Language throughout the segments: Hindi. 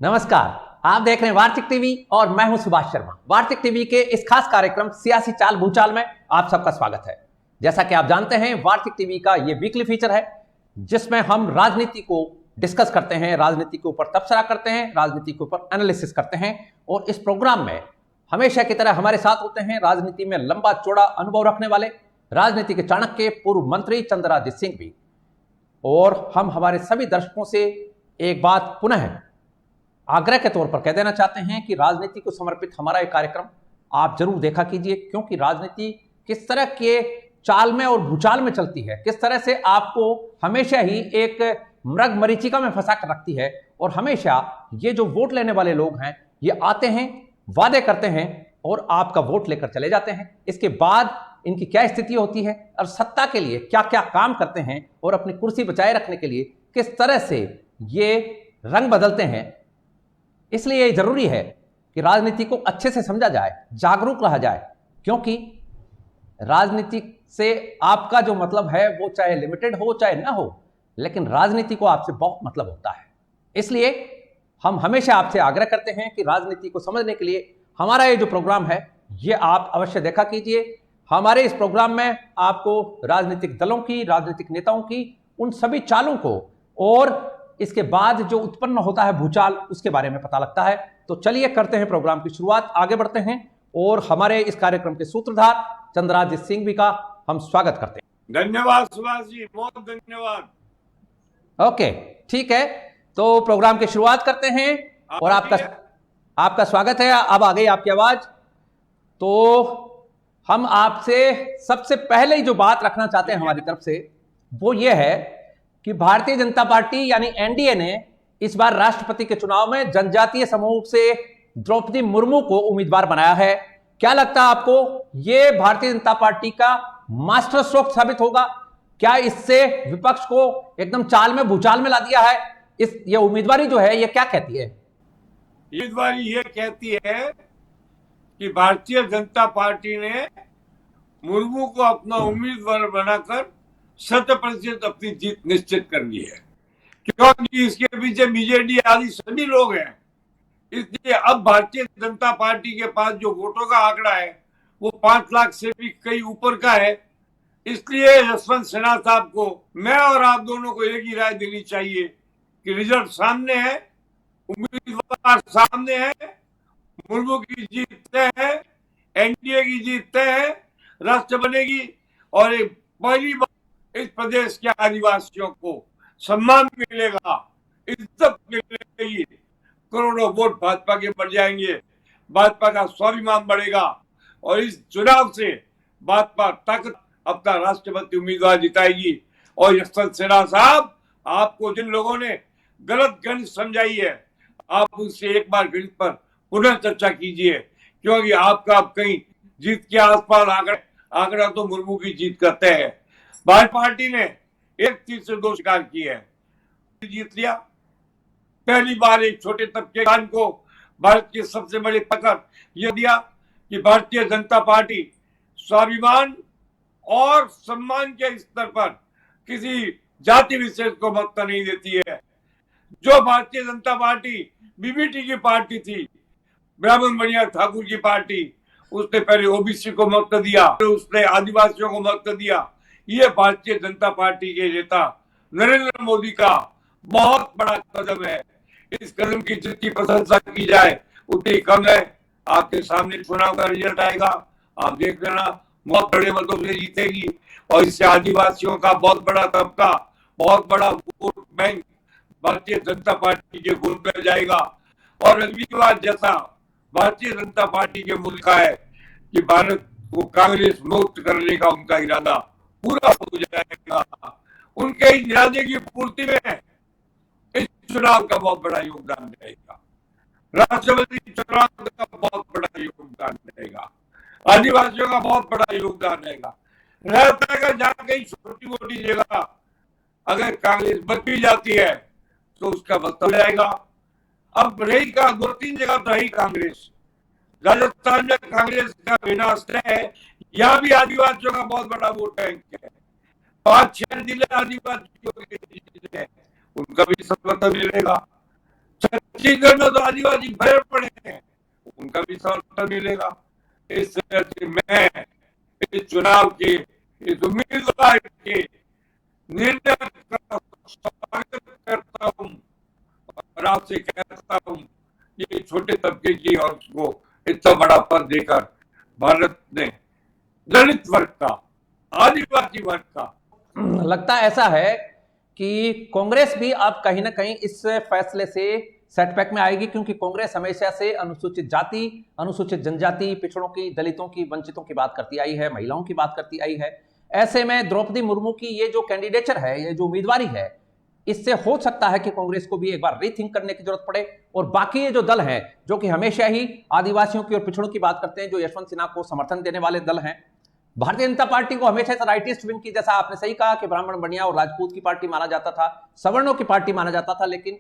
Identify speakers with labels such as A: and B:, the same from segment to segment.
A: नमस्कार, आप देख रहे हैं वार्तिक टीवी और मैं हूं सुभाष शर्मा। वार्तिक टीवी के इस खास कार्यक्रम सियासी चाल भूचाल में आप सबका स्वागत है। जैसा कि आप जानते हैं, वार्तिक टीवी का ये वीकली फीचर है जिसमें हम राजनीति को डिस्कस करते हैं, राजनीति के ऊपर तबसरा करते हैं, राजनीति के ऊपर एनालिसिस करते हैं। और इस प्रोग्राम में हमेशा की तरह हमारे साथ होते हैं राजनीति में लंबा चौड़ा अनुभव रखने वाले राजनीति के चाणक्य पूर्व मंत्री चंद्रादित्य सिंह भी। और हम हमारे सभी दर्शकों से एक बात पुनः आग्रह के तौर पर कह देना चाहते हैं कि राजनीति को समर्पित हमारा एक कार्यक्रम आप जरूर देखा कीजिए, क्योंकि राजनीति किस तरह के चाल में और भूचाल में चलती है, किस तरह से आपको हमेशा ही एक मृग मरीचिका में फंसा कर रखती है। और हमेशा ये जो वोट लेने वाले लोग हैं ये आते हैं, वादे करते हैं और आपका वोट लेकर चले जाते हैं। इसके बाद इनकी क्या स्थिति होती है और सत्ता के लिए क्या क्या काम करते हैं और अपनी कुर्सी बचाए रखने के लिए किस तरह से ये रंग बदलते हैं। इसलिए ये जरूरी है कि राजनीति को अच्छे से समझा जाए, जागरूक रहा जाए, क्योंकि राजनीति से आपका जो मतलब है वो चाहे लिमिटेड हो चाहे ना हो, लेकिन राजनीति को आपसे बहुत मतलब होता है। इसलिए हम हमेशा आपसे आग्रह करते हैं कि राजनीति को समझने के लिए हमारा ये जो प्रोग्राम है ये आप अवश्य देखा कीजिए। हमारे इस प्रोग्राम में आपको राजनीतिक दलों की, राजनीतिक नेताओं की उन सभी चालों को और इसके बाद जो उत्पन्न होता है भूचाल, उसके बारे में पता लगता है। तो चलिए करते हैं प्रोग्राम की शुरुआत, आगे बढ़ते हैं और हमारे इस कार्यक्रम के सूत्रधार चंद्रादित्य सिंह भी का हम स्वागत करते हैं।
B: धन्यवाद सुभाष जी, बहुत धन्यवाद।
A: ओके, ठीक है, तो प्रोग्राम की शुरुआत करते हैं और आपका स्वागत है। अब आ गई आपकी आवाज। तो हम आपसे सबसे पहले जो बात रखना चाहते हैं हमारी तरफ से वो ये है कि भारतीय जनता पार्टी यानी एनडीए ने इस बार राष्ट्रपति के चुनाव में जनजातीय समूह से द्रौपदी मुर्मू को उम्मीदवार बनाया है। क्या लगता है आपको, ये भारतीय जनता पार्टी का मास्टर स्ट्रोक साबित होगा? क्या इससे विपक्ष को एकदम चाल में भूचाल में ला दिया है? ये उम्मीदवारी जो है ये क्या कहती है?
B: उम्मीदवारी ये कहती है कि भारतीय जनता पार्टी ने मुर्मू को अपना उम्मीदवार बनाकर 100% अपनी जीत निश्चित कर ली है, क्योंकि इसके पीछे बीजेडी आदि सभी लोग हैं। इसलिए अब भारतीय जनता पार्टी के पास जो वोटों का आंकड़ा है वो 5 लाख से भी कई ऊपर का है। इसलिए यशवंत सिन्हा साहब को, मैं और आप दोनों को एक ही राय देनी चाहिए कि रिजल्ट सामने है, उम्मीदवार सामने है, मुर्मू की जीत तय है, एनडीए की जीत तय है, राष्ट्र बनेगी और एक पहली बार इस प्रदेश के आदिवासियों को सम्मान मिलेगा, इज्जत मिलेगी, करोड़ों वोट भाजपा के बढ़ जाएंगे, भाजपा का स्वाभिमान बढ़ेगा और इस चुनाव से भाजपा ताकत अपना राष्ट्रपति उम्मीदवार जिताएगी। और यशवंत सिन्हा साहब, आपको जिन लोगों ने गलत गणित समझाई है, आप उनसे एक बार गणित पर पुनः चर्चा कीजिए, क्योंकि आपका अब कहीं जीत के आसपास आंकड़ा तो मुर्मू की जीत करते हैं। भाजपा पार्टी ने एक तीर से 2 शिकार किए हैं, जीत लिया। पहली बार एक छोटे तबके को भारत की सबसे बड़ी पकड़ यह दिया कि भारतीय जनता पार्टी स्वाभिमान और सम्मान के स्तर पर किसी जाति विशेष को महत्व नहीं देती है। जो भारतीय जनता पार्टी बीबीटी की पार्टी थी, ब्राह्मण बनिया ठाकुर की पार्टी, उसने पहले ओबीसी को महत्व दिया, उसने आदिवासियों को महत्व दिया। ये भारतीय जनता पार्टी के नेता नरेंद्र मोदी का बहुत बड़ा कदम है। इस कदम की जितनी प्रशंसा की जाए उतनी कम है। आपके सामने चुनाव का रिजल्ट आएगा, आप देख लेना, बहुत बड़े मतों से जीतेगी और इससे आदिवासियों का बहुत बड़ा तबका, बहुत बड़ा vote bank Bharatiya Janata party के गोद में जाएगा। और अगली बार जैसा भारतीय जनता पार्टी के मुल्क का है कि भारत को कांग्रेस मुक्त करने का उनका इरादा पूरा हो जाएगा। उनके इरादे की पूर्ति में इस चुनाव का बहुत बड़ा योगदान रहेगा, राष्ट्रपति चुनाव का बहुत बड़ा योगदान रहेगा, आदिवासियों का बहुत बड़ा योगदान रहेगा। रहता है जहां कहीं छोटी मोटी जगह अगर कांग्रेस बच भी जाती है तो उसका बदल जाएगा। अब रही का 2-3 जगह तो रही कांग्रेस, राजस्थान में कांग्रेस का विनाश है, यहाँ भी आदिवासियों का बहुत बड़ा वोट बैंक है। 5-6 जिले आदिवासियों के हैं, उनका भी समर्थन मिलेगा। छत्तीसगढ़ में तो आदिवासी भरे पड़े हैं, उनका भी समर्थन मिलेगा। इस तरह से मैं इस चुनाव के इस उम्मीदवार के निर्णय का स्वागत करता हूँ और आपसे कहता हूँ कि छोटे तबके की औरत को इतना बड़ा पद देकर भारत ने दलित वर्ग का, आदिवासी वर्ग का,
A: लगता ऐसा है कि कांग्रेस भी अब कहीं ना कहीं इस फैसले से सेटबैक में आएगी, क्योंकि कांग्रेस हमेशा से अनुसूचित जाति, अनुसूचित जनजाति, पिछड़ों की, दलितों की, वंचितों की बात करती आई है, महिलाओं की बात करती आई है। ऐसे में द्रौपदी मुर्मू की ये जो कैंडिडेचर है, ये जो उम्मीदवारी है, इससे हो सकता है कि कांग्रेस को भी एक बार रीथिंक करने की जरूरत पड़े। और बाकी ये जो दल हैं जो कि हमेशा ही आदिवासियों की और पिछड़ों की बात करते हैं, जो यशवंत सिन्हा को समर्थन देने वाले दल हैं, भारतीय जनता पार्टी को हमेशा से राइटिस्ट विंग की, जैसा आपने सही कहा कि ब्राह्मण बनिया और राजपूत की पार्टी माना जाता था, सवर्णों की पार्टी माना जाता था, लेकिन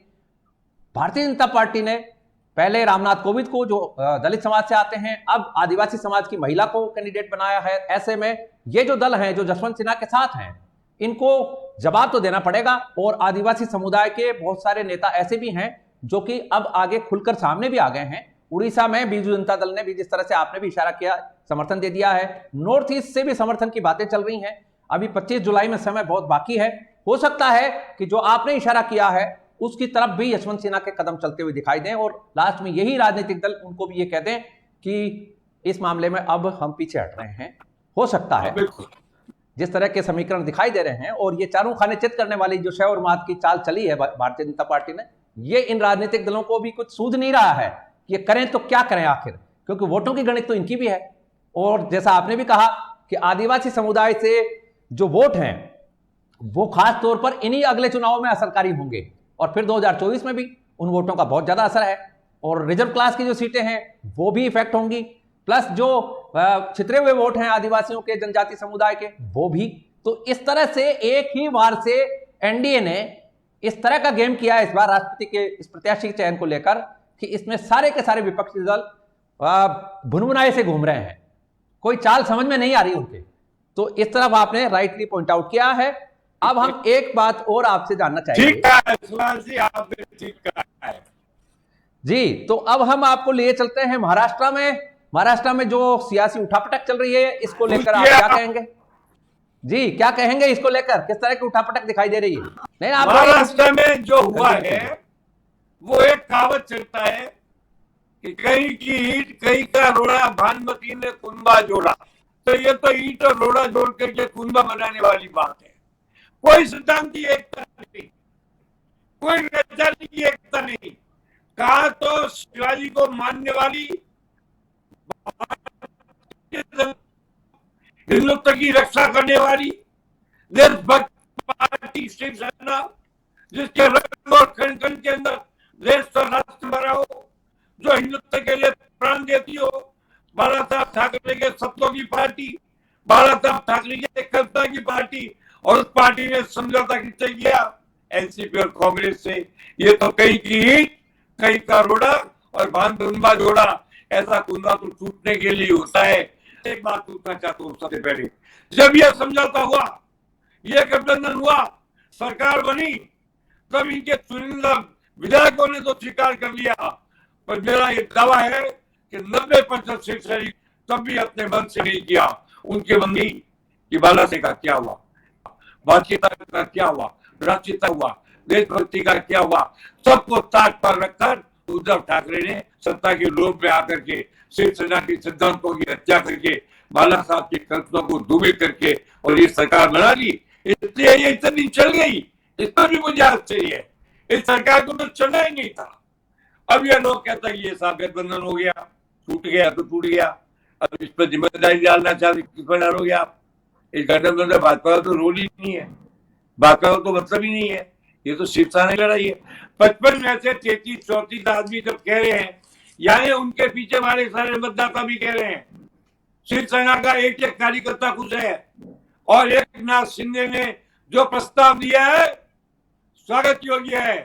A: भारतीय जनता पार्टी ने पहले रामनाथ कोविंद को, जो दलित समाज से आते हैं, अब आदिवासी समाज की महिला को कैंडिडेट बनाया है। ऐसे में ये जो दल हैं जो जसवंत सिन्हा के साथ हैं, इनको जवाब तो देना पड़ेगा। और आदिवासी समुदाय के बहुत सारे नेता ऐसे भी हैं जो कि अब आगे खुलकर सामने भी आ गए हैं। उड़ीसा में बीजू जनता दल ने भी, जिस तरह से आपने भी इशारा किया, समर्थन दे दिया है। नॉर्थ ईस्ट से भी समर्थन की बातें चल रही हैं। अभी 25 जुलाई में समय बहुत बाकी है। हो सकता है कि जो आपने इशारा किया है उसकी तरफ भी यशवंत सिन्हा के कदम चलते हुए दिखाई दें और लास्ट में यही राजनीतिक दल उनको भी ये कह दें कि इस मामले में अब हम पीछे हट रहे हैं। हो सकता है जिस तरह के समीकरण दिखाई दे रहे हैं और ये चारों खाने चित करने वाली जो शय और मात की चाल चली है भारतीय जनता पार्टी ने, ये इन राजनीतिक दलों को भी कुछ सूझ नहीं रहा है कि ये करें तो क्या करें आखिर, क्योंकि वोटों की गणित तो इनकी भी है। और जैसा आपने भी कहा कि आदिवासी समुदाय से जो वोट हैं वो खास तौर पर इन्हीं अगले चुनावों में असरकारी होंगे और फिर 2024 में भी उन वोटों का बहुत ज्यादा असर है। और रिजर्व क्लास की जो सीटें हैं वो भी इफेक्ट होंगी, प्लस जो छितरे हुए वोट हैं आदिवासियों के, जनजाति समुदाय के, वो भी। तो इस तरह से एक ही बार से एनडीए ने इस तरह का गेम किया है इस बार राष्ट्रपति के इस प्रत्याशी के चयन को लेकर कि इसमें सारे के सारे विपक्षी दल भुनभुनाए से घूम रहे हैं, कोई चाल समझ में नहीं आ रही उनके। तो इस तरफ आपने राइटली पॉइंट आउट किया है। अब हम एक बात और आपसे जानना चाहेंगे।
B: ठीक है, आपने ठीक कहा है
A: जी। तो अब हम आपको लिए चलते हैं महाराष्ट्र में। महाराष्ट्र में जो सियासी उठापटक चल रही है, इसको लेकर आप क्या कहेंगे? जी, क्या कहेंगे इसको लेकर? किस तरह की उठापटक दिखाई दे रही है? नहीं, आप
B: महाराष्ट्र में जो हुआ है वो एक कहावत चलता है कि कहीं की ईंट कहीं का रोड़ा, भानुमती ने कुंबा जोड़ा। तो ये तो ईंट और रोड़ा जोड़ करके कुंबा बनाने वाली बात है। कोई सिद्धांत की एकता नहीं, कोई नजरिए की एकता नहीं। कहा तो शिवाजी को मानने वाली, हिंदुत्व की रक्षा करने वाली देशभक्त पार्टी शिवसेना, जिसके रंग और कण कण के अंदर देश और राष्ट्र भरा हो, जो हिंदुत्व के लिए प्राण देती हो, बाला साहब ठाकरे के सपनों की पार्टी, बाला साहब ठाकरे के कल्पना की पार्टी, और उस पार्टी ने समझौता किससे किया? एनसीपी और कांग्रेस से। ये तो कहीं की ईंट कहीं का रोड़ा और कुंबा जोड़ा। ऐसा कुंबा तो टूटने के लिए होता है। एक बात पूछना चाहता हूँ सबसे पहले, जब यह समझौता हुआ, यह गठबंधन हुआ, सरकार बनी, तब इनके चुनिंदा विधायकों ने तो स्वीकार कर लिया, पर मेरा ये दावा है कि 90% शिवसैनिक तब भी अपने मन से नहीं किया। उनके मन में कि बाला से का क्या हुआ, बातचीत का क्या हुआ, राष्ट्रीयता हुआ, देशभक्ति का क्या हुआ, सबको ताक पर रखकर उद्धव ठाकरे ने सत्ता के लोभ में आकर के शिवसेना के सिद्धांतों की हत्या करके, बाला साहब की कल्पना को दूषित करके और ये सरकार बना ली। इसलिए ये इतनी चल गई, इसमें भी मुझे आश्चर्य है। इस सरकार को तो चलना ही नहीं था। अब ये लोग कहते हैं ये साहब गठबंधन हो गया, टूट गया तो टूट गया, अब इस पर जिम्मेदारी डालना चाहते, किस पर डालोगे आप? इस गठबंधन में भाजपा का तो रोल ही नहीं है, भाजपा का तो मतलब ही नहीं है। ये तो शिवसेना की लड़ाई है। 55 में से 33-34 आदमी जब कह रहे हैं, यानी उनके पीछे हमारे सारे मतदाता भी कह रहे हैं, शिवसेना का एक एक कार्यकर्ता खुश है। और एक नाथ शिंदे ने जो प्रस्ताव दिया है, स्वागत योग्य है।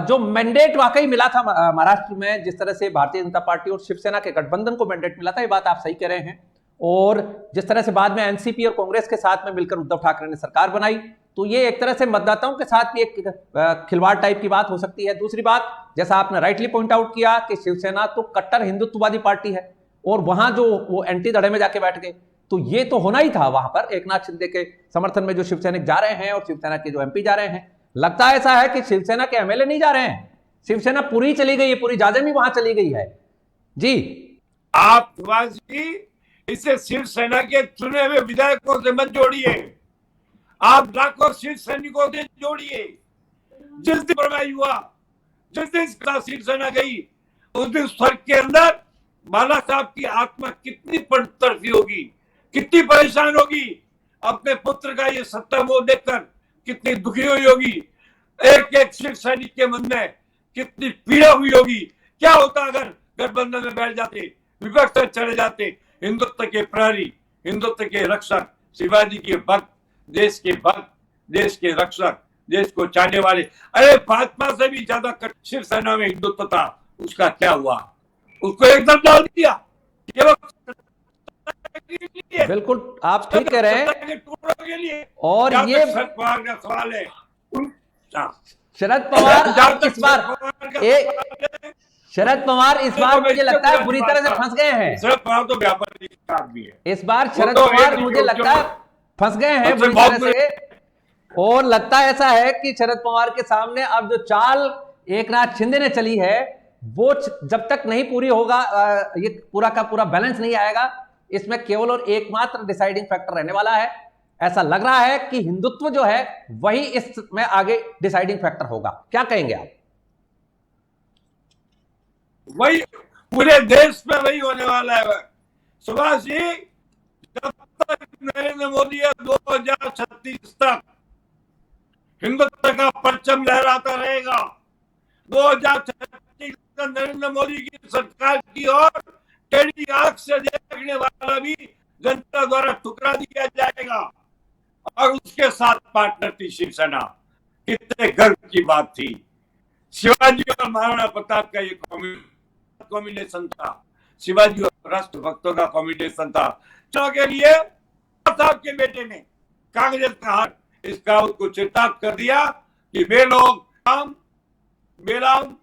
A: जो मैंडेट वाकई मिला था महाराष्ट्र में, जिस तरह से भारतीय जनता पार्टी और शिवसेना के गठबंधन को मैंडेट मिला था, ये बात आप सही कह रहे हैं। और जिस तरह से बाद में एनसीपी और कांग्रेस के साथ में मिलकर उद्धव ठाकरे ने सरकार बनाई, तो ये एक तरह से मतदाताओं के साथ भी एक खिलवाड़ टाइप की बात हो सकती है। दूसरी बात, जैसा आपने राइटली पॉइंट आउट किया कि शिवसेना तो कट्टर हिंदुत्ववादी पार्टी है और वहां जो वो एंटी धड़े में जाके बैठ गए, तो ये तो होना ही था। वहां पर एकनाथ शिंदे के समर्थन में जो शिवसैनिक जा रहे हैं और शिवसेना के जो एमपी जा रहे हैं, लगता है ऐसा है कि शिवसेना के एमएलए नहीं जा रहे हैं, शिवसेना पूरी चली गई है, पूरी जाजम ही वहां चली गई है। जी
B: आप सुभाष जी इसे शिवसेना के चुने हुए विधायकों से मत जोड़िए, आप लाखों शिव सैनिकों से जोड़िए। जिस दिन बर्बादी हुआ, जिस दिन शिवसेना गई, उस दिन स्वर्ग के अंदर बाला साहब की आत्मा कितनी तरफी होगी, कितनी परेशान होगी, अपने पुत्र का ये सत्ता मोह देखकर कितनी दुखी हुई होगी, एक एक शिव सैनिक के मन में कितनी पीड़ा हुई होगी। क्या होता अगर गठबंधन में बैठ जाते, विपक्ष में चले जाते, हिंदुत्व के प्रहरी, हिंदुत्व के रक्षक, शिवाजी के भक्त, देश के भक्त, देश के रक्षक, देश को चाहने वाले, अरे भाजपा से भी ज्यादा शिवसेना में हिंदुत्व था, उसका क्या हुआ? उसको एकदम डाल दिया।
A: बिल्कुल आप ठीक कह रहे हैं। और ये
B: शरद पवार का सवाल है,
A: शरद पवार इस बार शरद पवार इस बार मुझे लगता है बुरी तरह से फंस गए हैं।
B: शरद पवार तो व्यापारी आदमी है,
A: इस बार शरद पवार मुझे लगता है फंस गए हैं बुरी तरह से। और लगता है ऐसा है कि शरद पवार के सामने अब जो चाल एकनाथ शिंदे ने चली है, वो जब तक नहीं पूरी होगा, ये पूरा का पूरा बैलेंस नहीं आएगा, इसमें केवल और एकमात्र डिसाइडिंग फैक्टर रहने वाला है। ऐसा लग रहा है कि हिंदुत्व जो है वही इसमें आगे डिसाइडिंग फैक्टर होगा। क्या कहेंगे आप?
B: वही पूरे देश में वही होने वाला है। सुभाष जी, जब तक नरेंद्र मोदी 2036 तक हिंदुत्व का परचम लहराता रहेगा, 2036 तक नरेंद्र मोदी की सरकार की ओर टेढ़ी आंख से देखने वाला भी जनता द्वारा ठुकरा दिया जाएगा। और उसके साथ पार्टनर थी शिवसेना। कितने गर्व की बात थी। शिवाजी और महाराणा प्रताप का ये कॉम्बिनेशन था, शिवाजी और राष्ट्रभक्तों का कॉम्बिनेशन था। चुनाव के लिए साहब के बेटे ने कांग्रेस का हाथ इसका उसको चिताक कर दिया कि वे लोग बेलाम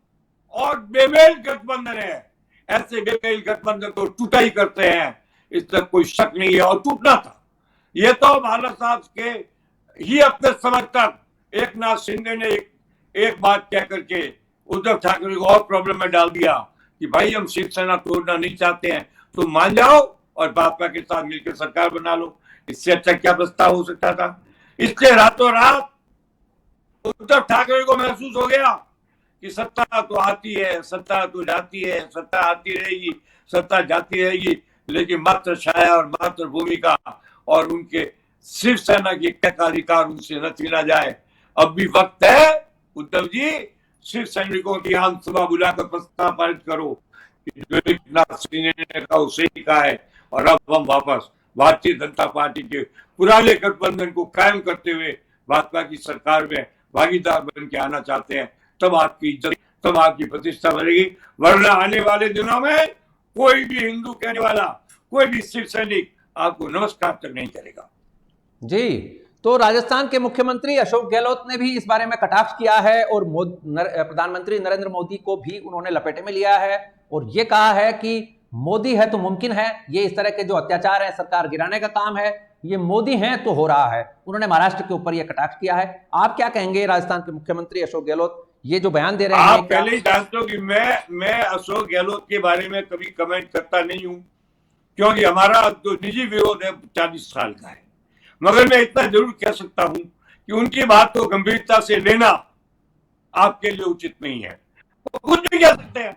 B: और बेमेल गठबंधन है, ऐसे बेमेल गठबंधन तो टूटा ही करते हैं, इसमें कोई शक नहीं है। और टूटना था। ये तो भाला साहब के ही अपने समर्थक एकनाथ शिंदे ने एक बात कह करके उद्धव ठाकरे को और प्रॉब्लम में डाल दिया कि भाई हम शिवसेना तोड़ना नहीं चाहते हैं, तुम मान जाओ और भाजपा के साथ मिलकर सरकार बना लो। इससे अच्छा क्या प्रस्ताव हो सकता था? इसलिए रातों रात उद्धव ठाकरे को महसूस हो गया कि सत्ता तो आती है, सत्ता तो जाती है, सत्ता आती रहेगी, सत्ता जाती रहेगी, लेकिन मात्र छाया और मात्र भूमिका और उनके शिवसेना की अधिकार उनसे न छीना जाए। अब भी वक्त है उद्धव जी, शिव सैनिकों की हम सुबह बुलाकर प्रस्ताव पारित करो, जो एकनाथ शिंदे ने कहा उसे ही कहा है। और अब हम वापस भारतीय जनता पार्टी के पुराने गठबंधन को कायम करते हुए भाजपा की सरकार में भागीदार बन के आना चाहते हैं। तब आपकी इज्जत, तब आपकी प्रतिष्ठा बढ़ेगी। वरना आने वाले दिनों में कोई भी हिंदू कहने वाला, कोई भी शिव सैनिक आपको नमस्कार तक नहीं करेगा।
A: जी, तो राजस्थान के मुख्यमंत्री अशोक गहलोत ने भी इस बारे में कटाक्ष किया है और प्रधानमंत्री नरेंद्र मोदी को भी उन्होंने लपेटे में लिया है और ये कहा है कि मोदी है तो मुमकिन है, ये इस तरह के जो अत्याचार है, सरकार गिराने का काम है, ये मोदी हैं तो हो रहा है। उन्होंने महाराष्ट्र के ऊपर ये कटाक्ष किया है। आप क्या कहेंगे? राजस्थान के मुख्यमंत्री अशोक गहलोत ये जो बयान दे रहे हैं,
B: आप पहले ही जानते हो कि मैं अशोक गहलोत के बारे में कभी कमेंट करता नहीं हूं, क्योंकि हमारा तो निजी विरोध है 40 साल का है। मगर मैं इतना जरूर कह सकता हूं कि उनकी बात को गंभीरता से लेना आपके लिए उचित नहीं है। तो कुछ भी कह सकते हैं,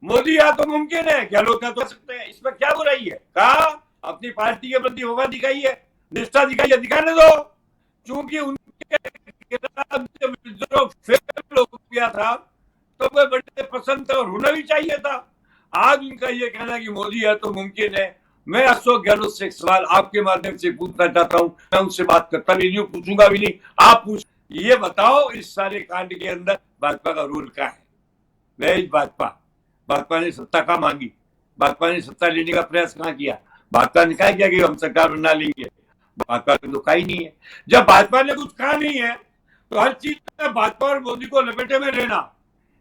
B: मोदी या तो मुमकिन है, गहलोत या तो सकते हैं, इसमें क्या बुराई है? कहा अपनी पार्टी के प्रति वफा दिखाई है, निष्ठा दिखाई है, दिखाने दो। चूंकि उनके विद्रोह फेल हो गया था तो वे बड़े पसंद थे और होना भी चाहिए था। आज उनका ये कहना कि मोदी है तो मुमकिन है। मैं अशोक गहलोत से एक सवाल आपके माध्यम से पूछना चाहता हूं, मैं उनसे बात करता भी नहीं, पूछूंगा भी नहीं, आप पूछ। ये बताओ इस सारे कांड के अंदर भाजपा का रोल क्या है? वह भाजपा ने सत्ता कहाँ मांगी? भाजपा ने सत्ता लेने का प्रयास कहाँ किया? भाजपा ने कहा कि हम सरकार बना लेंगे। भाजपा ने तो कहा ही नहीं है। जब भाजपा ने कुछ कहा नहीं है तो हर चीज में भाजपा और मोदी को लपेटे में लेना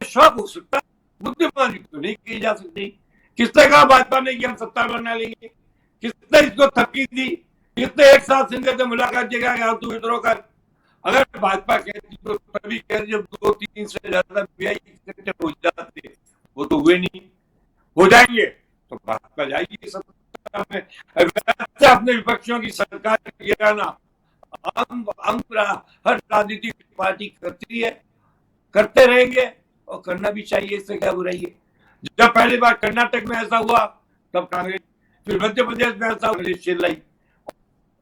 B: शौक हो सकता है, बुद्धिमानी तो नहीं की जा सकती। किसने कहा भाजपा ने कि हम सत्ता बना लेंगे? किसने इसको धमकी दी? किसने एक साथ सिंह से मुलाकात किया तू विद्रोह कर? अगर भाजपा कहती तो तभी कहती, जब 2-3 से ज्यादा इकट्ठे हो जाते, वो तो हुए नहीं, हो जाएंगे तो भाजपा जाएगी सत्ता में। अपने विपक्षों की सरकार गिराना हर राजनीतिक पार्टी करती है, करते रहेंगे और करना भी चाहिए, इससे क्या बुराई है। जब पहली बार कर्नाटक में ऐसा हुआ तब कांग्रेस, फिर मध्य प्रदेश में ऐसा कांग्रेस चिल्लाई,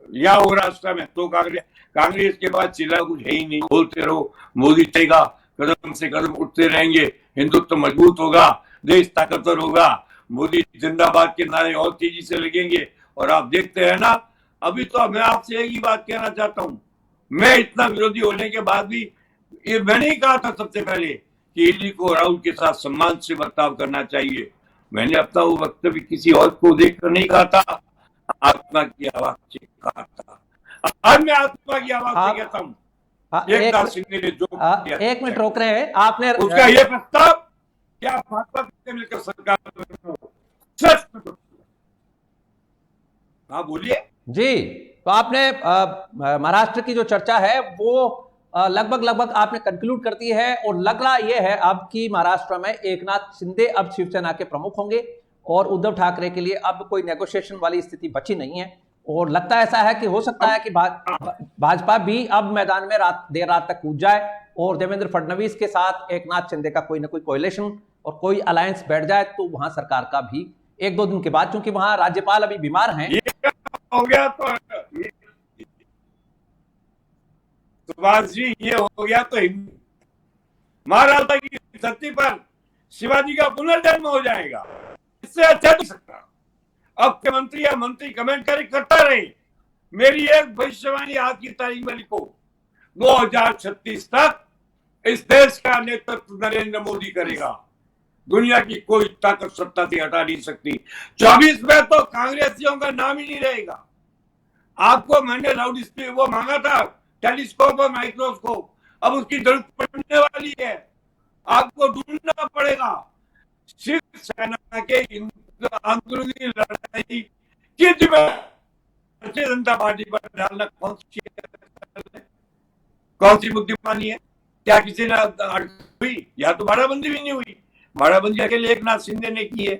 B: या महाराष्ट्र में तो कांग्रेस के बाद चिल्ला कुछ है ही नहीं। बोलते रहो मोदी चलेगा, कदम से कदम उठते रहेंगे, हिंदुत्व मजबूत होगा, देश ताकतवर होगा, मोदी जिंदाबाद के नारे और तेजी से लगेंगे। और आप देखते हैं ना, अभी तो मैं आपसे एक ही बात कहना चाहता हूं, मैं इतना विरोधी होने के बाद भी ये मैंने ही कहा था सबसे पहले कि ईडी को राहुल के साथ सम्मान से बर्ताव करना चाहिए। मैंने अपना वो वक्तव्य किसी और को देखकर नहीं कहा था, आत्मा की आवाज से कहा था। आज मैं आत्मा की आवाज से कहता हूँ,
A: एक मिनट रोक रहे हैं आपने
B: उसका ये प्रस्ताव क्या भाजपा से मिलकर सरकार। हाँ बोलिए
A: जी। तो आपने महाराष्ट्र की जो चर्चा है वो लगभग आपने कंक्लूड कर दी है, और लग रहा ये है अब कि महाराष्ट्र में एकनाथ शिंदे अब शिवसेना के प्रमुख होंगे और उद्धव ठाकरे के लिए अब कोई नेगोशिएशन वाली स्थिति बची नहीं है। और लगता ऐसा है कि हो सकता है कि भाजपा भी अब मैदान में देर रात तक कूद जाए और देवेंद्र फडणवीस के साथ एकनाथ शिंदे का कोई ना कोई कोएलिशन और कोई अलायंस बैठ जाए, तो वहां सरकार का भी 1-2 दिन के बाद, क्योंकि वहां राज्यपाल अभी बीमार हैं।
B: हो गया तो सुभाष जी, ये हो गया तो महाराष्ट्र की धरती पर शिवाजी का पुनर्जन्म हो जाएगा, इससे अच्छा नहीं सकता। अब के मंत्री या मंत्री कमेंट करता रहे, मेरी एक भविष्यवाणी आज की तारीख में लिखो, 2036 तक इस देश का नेतृत्व नरेंद्र मोदी करेगा, दुनिया की कोई ताकत सत्ता से हटा नहीं सकती। 24 में तो कांग्रेसियों का नाम ही नहीं रहेगा। आपको मैंने लाउड स्पीकर वो मांगा था, टेलीस्कोप और माइक्रोस्कोप, अब उसकी जरूरत पड़ने वाली है, आपको ढूंढना पड़ेगा। शिवसेना के अंदरूनी लड़ाई की भारतीय जनता पार्टी पर डालना कौन सी बुद्धिमानी है? क्या किसी ने हुई? या तो बाड़ाबंदी भी नहीं हुई, बाड़ाबंदी अकेले एकनाथ शिंदे ने की है।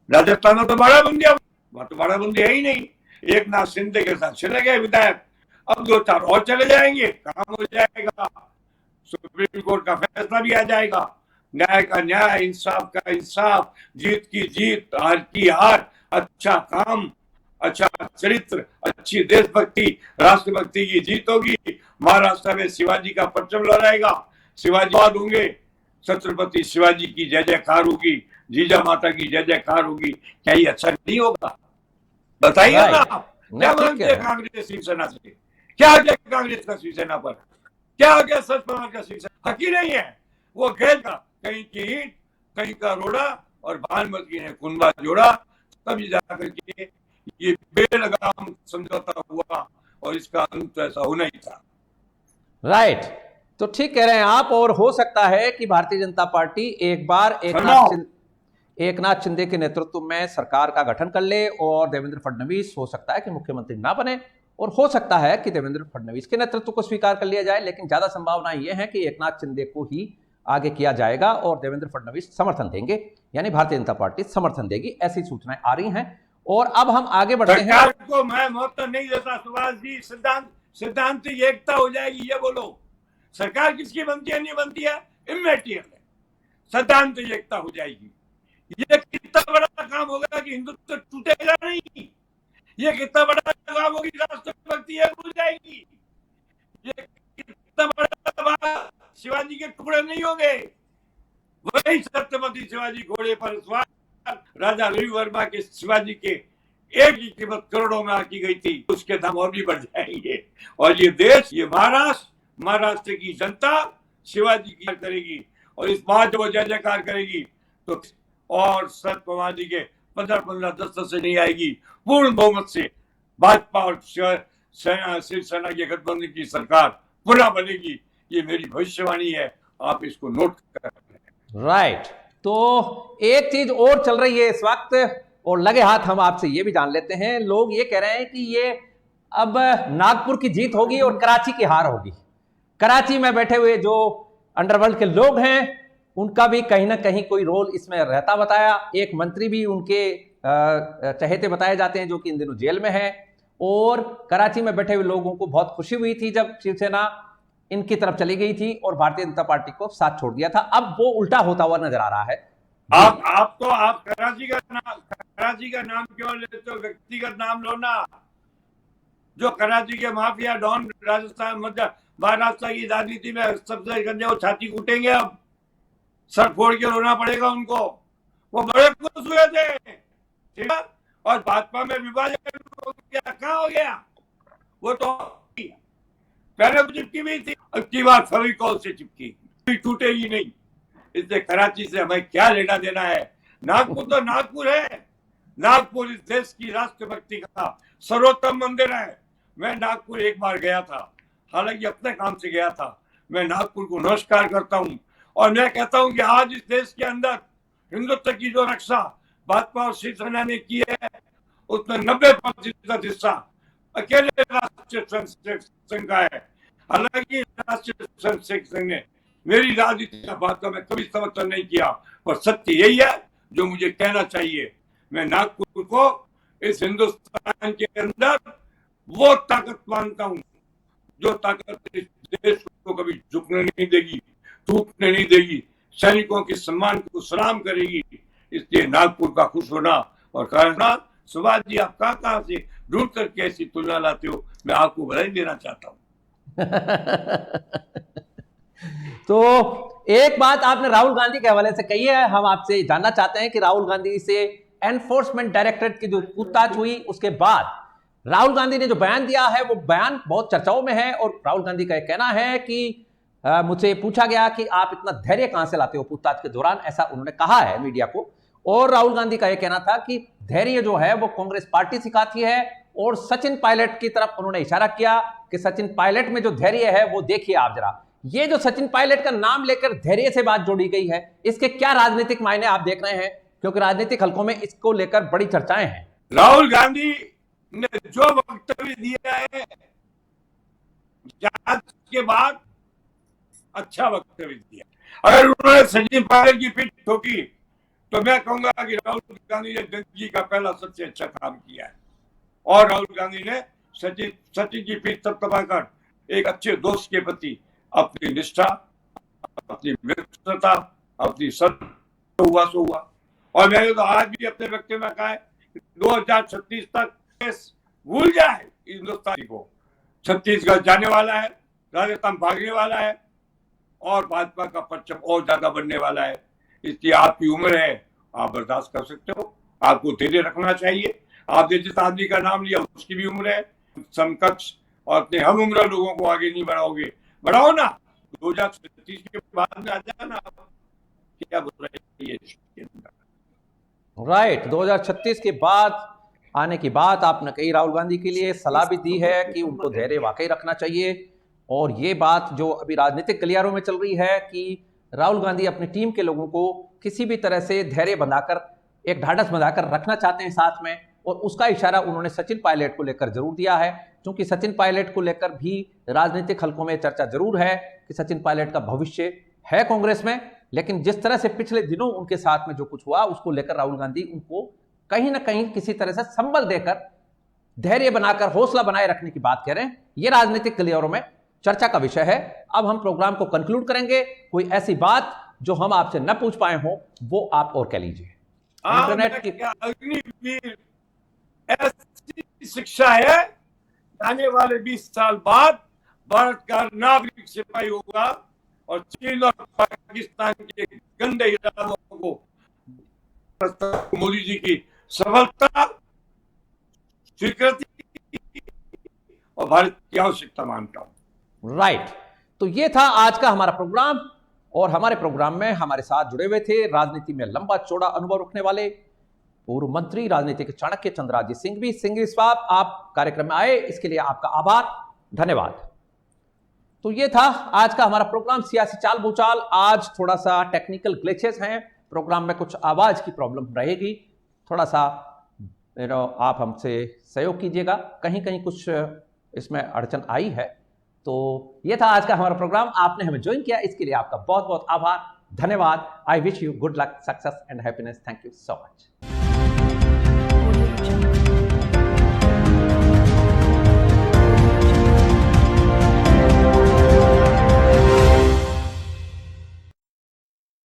B: राजस्थान में तो बाड़ाबंदी, वहां तो बाड़ाबंदी है ही नहीं, एकनाथ शिंदे के साथ चले गए विधायक, अब 2-4 और चले जाएंगे, काम हो जाएगा, सुप्रीम कोर्ट का फैसला भी आ जाएगा, न्याय का न्याय, इंसाफ का इंसाफ, जीत की जीत, हार की हार, अच्छा काम, अच्छा चरित्र, अच्छी देशभक्ति, राष्ट्रभक्ति की जीत होगी। महाराष्ट्र में शिवाजी का परचम लहराएगा, शिवाजी होंगे, छत्रपति शिवाजी की जय जयकार होगी, जीजा माता की जय जयकार होगी। क्या ये अच्छा नहीं होगा? बताइए ना आप, क्या मांगते हैं कांग्रेस शिवसेना से? क्या आ गया कांग्रेस का शिवसेना पर? क्या आ गया सच पवार का शिवसेना? हकी नहीं है वो, खेल कहीं की ईंट कहीं का रोड़ा और भानुमती ने कुंबा जोड़ा, तभी जाकर के ये बेलगाम समझौता हुआ और इसका अंत ऐसा होना ही था।
A: राइट, तो ठीक कह रहे हैं आप। और हो सकता है कि भारतीय जनता पार्टी एक बार एकनाथ शिंदे के नेतृत्व में सरकार का गठन कर ले और देवेंद्र फडणवीस हो सकता है कि मुख्यमंत्री ना बने, और हो सकता है कि देवेंद्र फडणवीस के नेतृत्व को स्वीकार कर लिया जाए। लेकिन ज्यादा संभावना यह है कि एकनाथ शिंदे को ही आगे किया जाएगा और देवेंद्र फडणवीस समर्थन देंगे, यानी भारतीय जनता पार्टी समर्थन देगी, ऐसी सूचनाएं आ रही हैं। और अब हम आगे बढ़ते हैं।
B: सरकार को मैं मौका नहीं देता सुभाष जी, सिद्धांत एकता हो जाएगी, ये बोलो। सरकार किसकी बनती है, नहीं बनती है, इमेटीरियल है, सिद्धांत एकता हो जाएगी। ये कितना बड़ा काम होगा कि हिंदुत्व टूटेगा नहीं, ये कितना बड़ा काम होगी, राष्ट्रभक्ति हो जाएगी, ये कितना बड़ा शिवाजी के टुकड़े नहीं होंगे। वही छत्रपति शिवाजी घोड़े पर सवार राजा रवि वर्मा के शिवाजी के एक की कीमत करोड़ों में आकी गई थी, उसके दाम और भी बढ़ जाएंगे। और ये देश, ये महाराष्ट्र की जनता शिवाजी की करेगी, और इस बात जब वो जय जयकार करेगी तो और सत पवार जी के 15-15, 10 से नहीं आएगी, पूर्ण बहुमत से भाजपा और शिवसेना की गठबंधन की सरकार पुनः बनेगी। ये मेरी भविष्यवाणी है, आप इसको नोट करें।
A: राइट। तो एक चीज और चल रही है इस वक्त, और लगे हाथ हम आपसे ये भी जान लेते हैं। लोग ये कह रहे हैं कि ये अब नागपुर की जीत होगी और कराची की हार होगी। कराची में बैठे हुए जो अंडरवर्ल्ड के लोग हैं उनका भी कहीं ना कहीं कोई रोल इसमें रहता बताया। एक मंत्री भी उनके चहेते बताए जाते हैं जो कि इन दिनों जेल में है। और कराची में बैठे हुए लोगों को बहुत खुशी हुई थी जब शिवसेना इनकी तरफ चली गई थी और भारतीय जनता पार्टी को साथ छोड़ दिया था। अब वो उल्टा होता हुआ नजर आ रहा है।
B: आप कराची का नाम क्यों लेते हो? व्यक्तिगत नाम लो ना। जो कराची के माफिया डॉन राजस्थान महाराष्ट्र की राजनीति में सबसे गंदे, वो छाती कूटेंगे। अब सर फोड़ के रोना पड़ेगा उनको। वो बड़े खुश हुए थे, ठीक है? और भाजपा में विभाजन कहाँ हो गया? वो तो पहले तो चिपकी हुई थी, अब की बार फेविकॉल से चिपकी, टूटेगी नहीं। इसलिए कराची से हमें क्या लेना देना है? नागपुर तो नागपुर है। नागपुर इस देश की राष्ट्रभक्ति का सर्वोत्तम मंदिर है। मैं नागपुर एक बार गया था, हालांकि अपने काम से गया था। मैं नागपुर को नमस्कार करता हूं और मैं कहता हूं कि आज इस देश के अंदर हिंदुत्व की जो रक्षा भाजपा और शिवसेना ने की है, उसमें 90% हिस्सा अकेले राष्ट्रीय संघ का है। हालांकि राष्ट्रीय संघ ने मेरी राजनीति का भाजपा में कभी समर्थन नहीं किया, पर सत्य यही है जो मुझे कहना चाहिए। मैं नागपुर को इस हिंदुस्तान के अंदर वो ताकत मानता हूं जो ताकत इस देश को कभी झुकने नहीं देगी, टूटने नहीं देगी, सैनिकों के सम्मान को सलाम करेगी। इसलिए नागपुर का खुश होना और कहना, सुभाष जी आप कहां से ढूंढ करके ऐसी तुलना लाते हो, मैं आपको बधाई देना चाहता हूं।
A: तो एक बात आपने राहुल गांधी के हवाले से कही है, हम आपसे जानना चाहते हैं कि राहुल गांधी से एनफोर्समेंट डायरेक्टरेट की जो पूछताछ हुई उसके बाद राहुल गांधी ने जो बयान दिया है वो बयान बहुत चर्चाओं में है। और राहुल गांधी का यह कहना है कि मुझसे पूछा गया कि आप इतना धैर्य कहां से लाते हो पूछताछ के दौरान, ऐसा उन्होंने कहा है मीडिया को। और राहुल गांधी का यह कहना था कि धैर्य जो है वो कांग्रेस पार्टी सिखाती है। और सचिन पायलट की तरफ उन्होंने इशारा किया कि सचिन पायलट में जो धैर्य है वो देखिए आप जरा। ये जो सचिन पायलट का नाम लेकर धैर्य से बात जोड़ी गई है, इसके क्या राजनीतिक मायने आप देख रहे हैं? क्योंकि राजनीतिक हलकों में इसको लेकर बड़ी चर्चाएं हैं।
B: राहुल गांधी ने जो वक्तव्य दिया है जांच के बाद, अच्छा वक्तव्य दिया। अगर उन्होंने सचिन पायलट की पीठ ठोकी तो मैं कहूंगा कि राहुल गांधी ने जिंदगी का पहला सबसे अच्छा काम किया है। और राहुल गांधी ने सचिन की पीठ थपथपाकर एक अच्छे दोस्त के प्रति अपनी निष्ठा, अपनी मित्रता, अपनी सत्य हुआ सो हुआ। और मैंने तो आज भी अपने वक्तव्य में कहा है 2036 तक भूल जाए हिंदुस्तानी को। छत्तीसगढ़ जाने वाला है, राजस्थान भागने वाला है और भाजपा का परचम और ज्यादा बढ़ने वाला है। इसलिए आपकी उम्र है, आप बर्दाश्त कर सकते हो, आपको धैर्य रखना चाहिए। आपने जिस आदमी का नाम लिया उसकी भी उम्र है, समकक्ष और अपने हम उम्र लोगों को आगे नहीं बढ़ाओगे, बढ़ाओ ना। 2036 के बाद में आ जाना, क्या बोल रहे हैं?
A: राइट, 2036 के बाद आने की बात आपने कही। राहुल गांधी के लिए सलाह भी दी है कि उनको धैर्य वाकई रखना चाहिए। और ये बात जो अभी राजनीतिक गलियारों में चल रही है कि राहुल गांधी अपनी टीम के लोगों को किसी भी तरह से धैर्य बंधाकर, एक ढाढ़स बंधाकर रखना चाहते हैं साथ में। और उसका इशारा उन्होंने सचिन पायलट को लेकर जरूर दिया है, क्योंकि सचिन पायलट को लेकर भी राजनीतिक हलकों में चर्चा जरूर है कि सचिन पायलट का भविष्य है कांग्रेस में। लेकिन जिस तरह से पिछले दिनों उनके साथ में जो कुछ हुआ उसको लेकर राहुल गांधी उनको कहीं ना कहीं किसी तरह से संबल देकर, धैर्य बनाकर, हौसला बनाए रखने की बात कह रहे हैं। यह राजनीतिक गलियारों में चर्चा का विषय है। अब हम प्रोग्राम को कंक्लूड करेंगे। कोई ऐसी बात जो हम आपसे न पूछ पाए हो वो आप और कह लीजिए। इंटरनेट की
B: अग्निवीर ऐसी शिक्षा है, आने वाले 20 साल बाद भारत का नागरिक सिपाही होगा और चीन और पाकिस्तान के गंदे इरादों को, मोदी जी की सफलता, स्वीकृति और भारत की आवश्यकता मानता हूं।
A: राइट, तो ये था आज का हमारा प्रोग्राम। और हमारे प्रोग्राम में हमारे साथ जुड़े हुए थे राजनीति में लंबा चौड़ा अनुभव रखने वाले पूर्व मंत्री राजनीतिक चाणक्य चंद्राजी सिंघवी। सिंघवी साहब, आप कार्यक्रम में आए, इसके लिए आपका आभार, धन्यवाद। तो ये था आज का हमारा प्रोग्राम सियासी चाल भूचाल। आज थोड़ा सा टेक्निकल ग्लिचेस हैं, प्रोग्राम में कुछ आवाज की प्रॉब्लम रहेगी, थोड़ा सा आप हमसे सहयोग कीजिएगा, कहीं कहीं कुछ इसमें अड़चन आई है। तो ये था आज का हमारा प्रोग्राम, आपने हमें ज्वाइन किया, इसके लिए आपका बहुत बहुत आभार, धन्यवाद। I wish you good luck, success and happiness. Thank you so much.